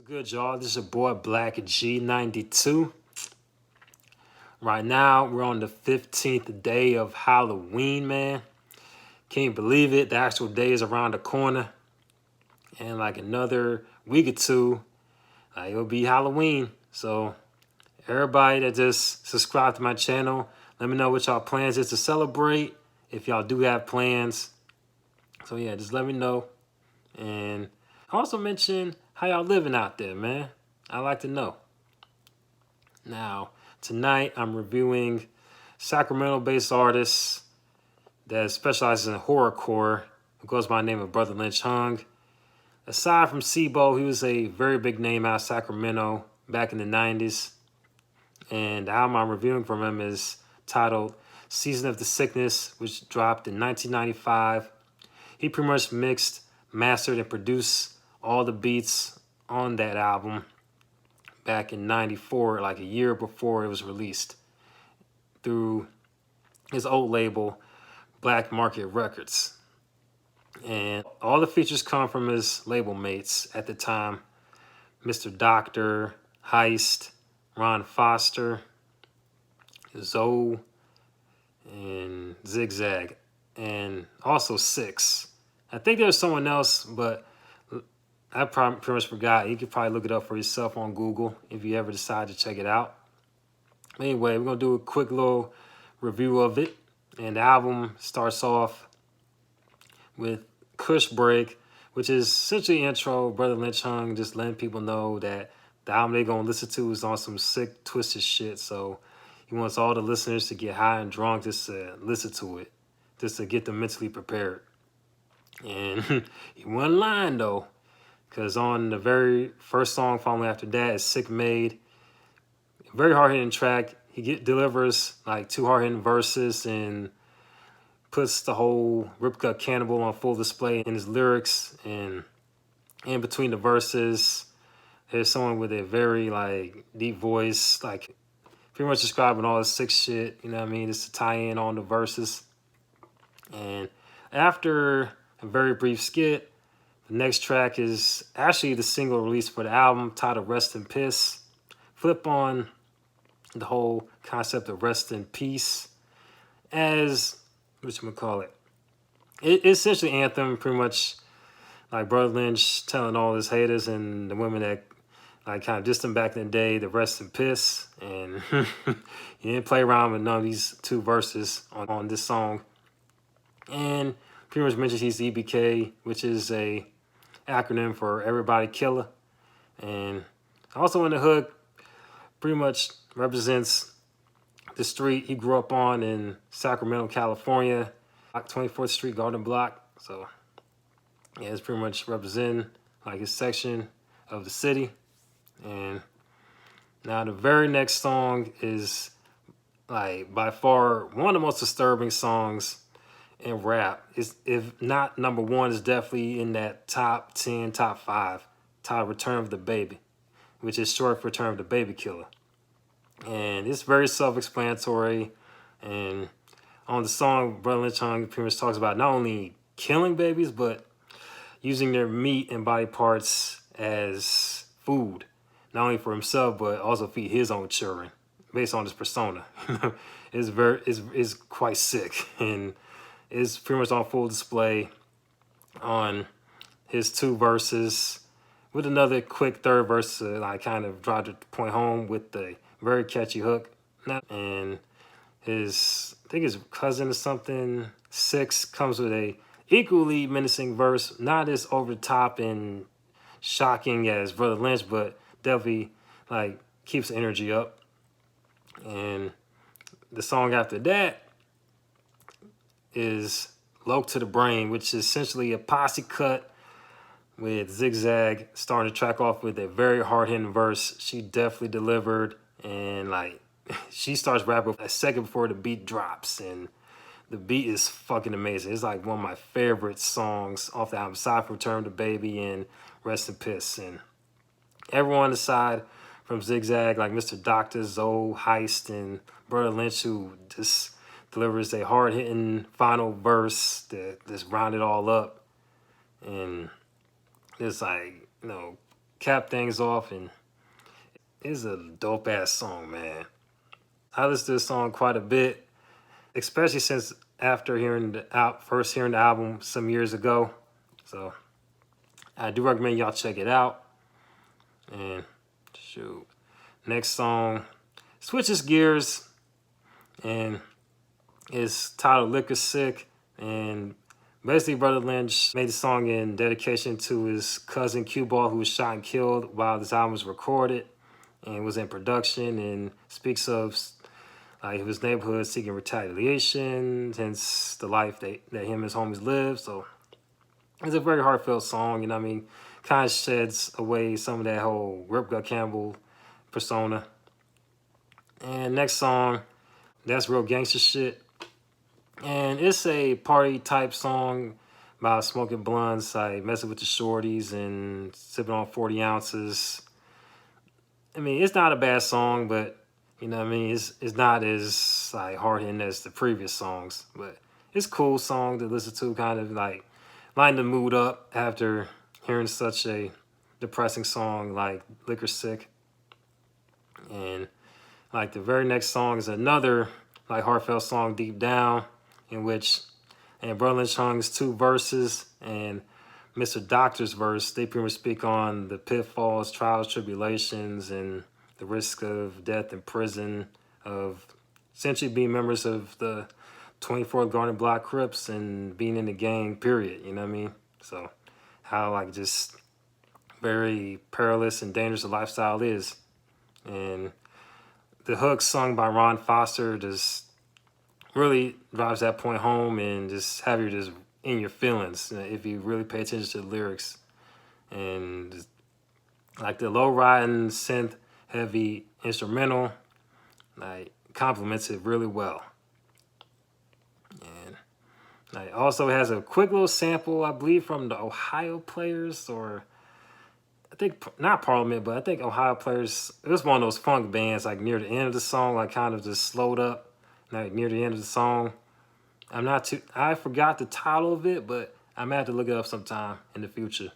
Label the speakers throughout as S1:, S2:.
S1: Good, y'all? This is your boy Black G92. Right now, we're on the 15th day of Halloween, man. Can't believe it. The actual day is around the corner. And like another week or two, it'll be Halloween. So everybody that just subscribed to my channel, let me know what y'all plans is to celebrate. If y'all do have plans. So yeah, just let me know. And also mention how y'all living out there, man. I like to know. Now, tonight I'm reviewing Sacramento-based artist that specializes in horrorcore, who goes by the name of Brotha Lynch. Aside from SIBO, he was a very big name out of Sacramento back in the 90s. And the album I'm reviewing from him is titled Season of the Siccness, which dropped in 1995. He pretty much mixed, mastered, and produced all the beats on that album back in 94, like a year before it was released, through his old label, Black Market Records. And all the features come from his label mates at the time, Mr. Doctor, Heist, Ron Foster, Zoe, and Zigzag, and also Six. I think there's someone else, but I pretty much forgot. You could probably look it up for yourself on Google if you ever decide to check it out. Anyway, we're going to do a quick little review of it. And the album starts off with Kush Break, which is essentially intro. Brotha Lynch just letting people know that the album they're going to listen to is on some sick, twisted shit. So he wants all the listeners to get high and drunk just to listen to it, just to get them mentally prepared. And he wasn't lying, though, because on the very first song following after that is Sick Made. Very hard-hitting track. He delivers like two hard-hitting verses and puts the whole Rip Gut Cannibal on full display in his lyrics. And in between the verses, there's someone with a very like deep voice, like pretty much describing all the sick shit, you know what I mean? Just to tie in on the verses. And after a very brief skit, the next track is actually the single released for the album, titled Rest in Piss. Flip on the whole concept of rest in peace as, whatchamacallit, it's essentially anthem, pretty much like Brotha Lynch telling all his haters and the women that like kind of dissed him back in the day to rest in piss. And he didn't play around with none of these two verses on this song. And pretty much mentions he's EBK, which is a acronym for Everybody Killer. And also in the hook, pretty much represents the street he grew up on in Sacramento, California, 24th Street Garden Block. So yeah, it's pretty much representing like his section of the city. And now the very next song is like by far one of the most disturbing songs in rap. Is, if not number one, is definitely in that top 10, top 5, titled Return of the Baby, which is short for Return of the Baby Killer. And it's very self-explanatory. And on the song, Brotha Lynch pretty much talks about not only killing babies, but using their meat and body parts as food, not only for himself, but also feed his own children, based on his persona. It's quite sick, and it's pretty much on full display on his two verses, with another quick third verse to like kind of drive the point home with the very catchy hook. And his, I think his cousin or something, Six, comes with a equally menacing verse, not as over the top and shocking as Brotha Lynch, but definitely like keeps the energy up. And the song after that is Low to the Brain, which is essentially a posse cut with Zigzag starting to track off with a very hard-hitting verse. She definitely delivered, and like she starts rapping a second before the beat drops, and the beat is fucking amazing. It's like one of my favorite songs off the album, aside from Return of the Baby and Rest in Piss. And everyone aside from Zigzag, like Mr. Doctor, Zoe, Heist, and Brotha Lynch, who just delivers a hard-hitting final verse that just round it all up. And it's like, you know, cap things off, and it's a dope ass song, man. I listened to this song quite a bit, especially since after first hearing the album some years ago. So I do recommend y'all check it out. And shoot, next song switches gears and it's titled "Liquor Sick." And basically, Brother Lynch made the song in dedication to his cousin Q Ball, who was shot and killed while this album was recorded and was in production, and speaks of his neighborhood seeking retaliation, hence the life that him and his homies live. So it's a very heartfelt song, you know what I mean? Kind of sheds away some of that whole Rip Gut Campbell persona. And next song, that's real gangster shit. And it's a party type song about smoking blunts, like messing with the shorties and sipping on 40 ounces. I mean, it's not a bad song, but you know what I mean? It's not as like hard hitting as the previous songs, but it's a cool song to listen to, kind of like lighten the mood up after hearing such a depressing song like Liquor Sick. And like the very next song is another like heartfelt song, Deep Down, in which and Brotha Lynch Hung's two verses and Mr. Doctor's verse, they pretty much speak on the pitfalls, trials, tribulations, and the risk of death in prison, of essentially being members of the 24th Garden Block Crips and being in the gang, period, you know what I mean? So how like just very perilous and dangerous a lifestyle is. And the hook sung by Ron Foster just really drives that point home and just have you just in your feelings if you really pay attention to the lyrics. And just, like the low riding synth heavy instrumental like complements it really well. And like also has a quick little sample, I believe, from the Ohio Players, or I think not Parliament, but I think Ohio Players. It was one of those funk bands like near the end of the song, like kind of just slowed up like near the end of the song. I forgot the title of it, but I'm gonna have to look it up sometime in the future,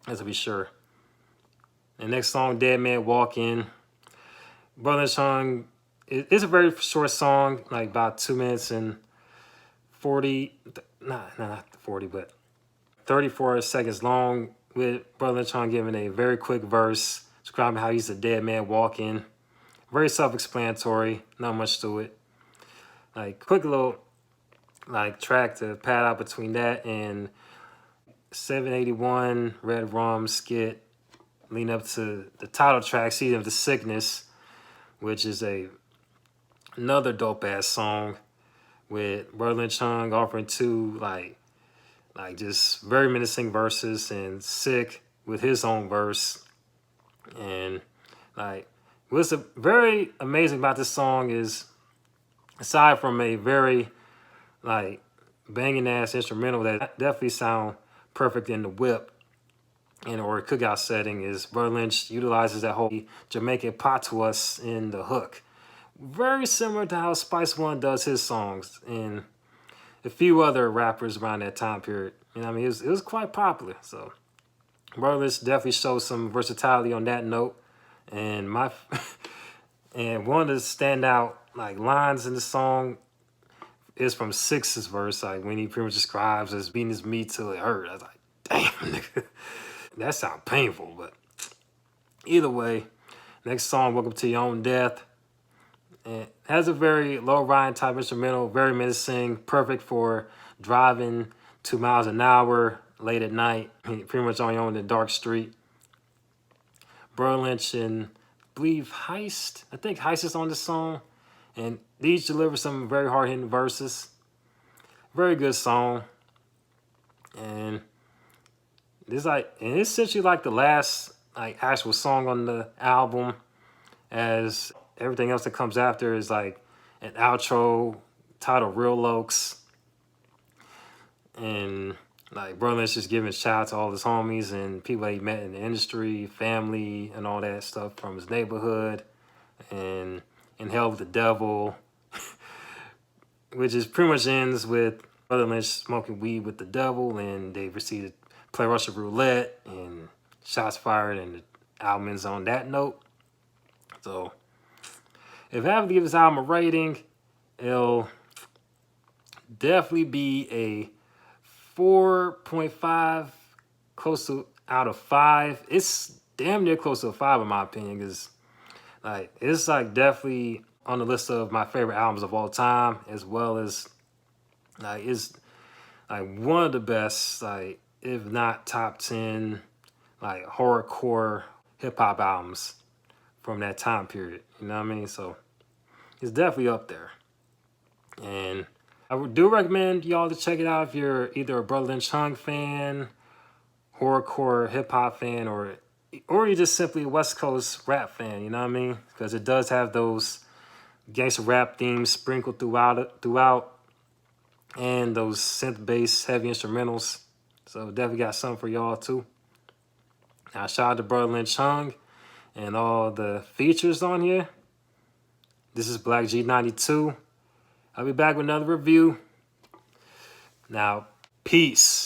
S1: as to be sure. And next song, Dead Man Walking. Brotha Lynch Hung, it's a very short song, like about 2 minutes and 40, not 40, but 34 seconds long, with Brotha Lynch Hung giving a very quick verse, describing how he's a dead man walking. Very self-explanatory, not much to it. Like quick little like track to pad out between that and 781 Red Rum skit leading up to the title track, Season of the Siccness, which is another dope ass song with Brotha Lynch Hung offering two like just very menacing verses, and Sick with his own verse. And like what's very amazing about this song is, aside from a very like banging ass instrumental that definitely sound perfect in the whip and or cookout setting, is Brotha Lynch utilizes that whole Jamaican patois in the hook. Very similar to how Spice One does his songs and a few other rappers around that time period. You know what I mean? It was quite popular. So Brotha Lynch definitely shows some versatility on that note. And and one of the standout like lines in the song is from Six's verse, like when he pretty much describes as beating his meat till it hurt. I was like, damn, nigga. That sounds painful, but either way, next song, Welcome to Your Own Death. It has a very low riding type instrumental, very menacing, perfect for driving 2 miles an hour late at night, pretty much on your own in the dark street. Brotha Lynch and I believe Heist, I think Heist is on the song, and these deliver some very hard hitting verses. Very good song, and it's essentially like the last like actual song on the album, as everything else that comes after is like an outro titled Real Lokes. And like Brotha Lynch just giving shout out to all his homies and people that he met in the industry, family, and all that stuff from his neighborhood, and In Hell with the Devil, which is pretty much ends with Brotha Lynch smoking weed with the devil, and they proceed to play Russian roulette and shots fired, and the album ends on that note. So if I have to give this album a rating, it'll definitely be a 4.5, close to out of 5. It's damn near close to a 5 in my opinion, because like it's like definitely on the list of my favorite albums of all time, as well as like it's like one of the best, like if not top 10, like horrorcore hip hop albums from that time period. You know what I mean? So it's definitely up there. And I do recommend y'all to check it out if you're either a Brotha Lynch fan, horrorcore hip hop fan, or you're just simply a West Coast rap fan. You know what I mean? Because it does have those gangster rap themes sprinkled throughout, and those synth bass heavy instrumentals. So definitely got something for y'all too. Now shout out to Brotha Lynch and all the features on here. This is Black G92. I'll be back with another review. Now, peace.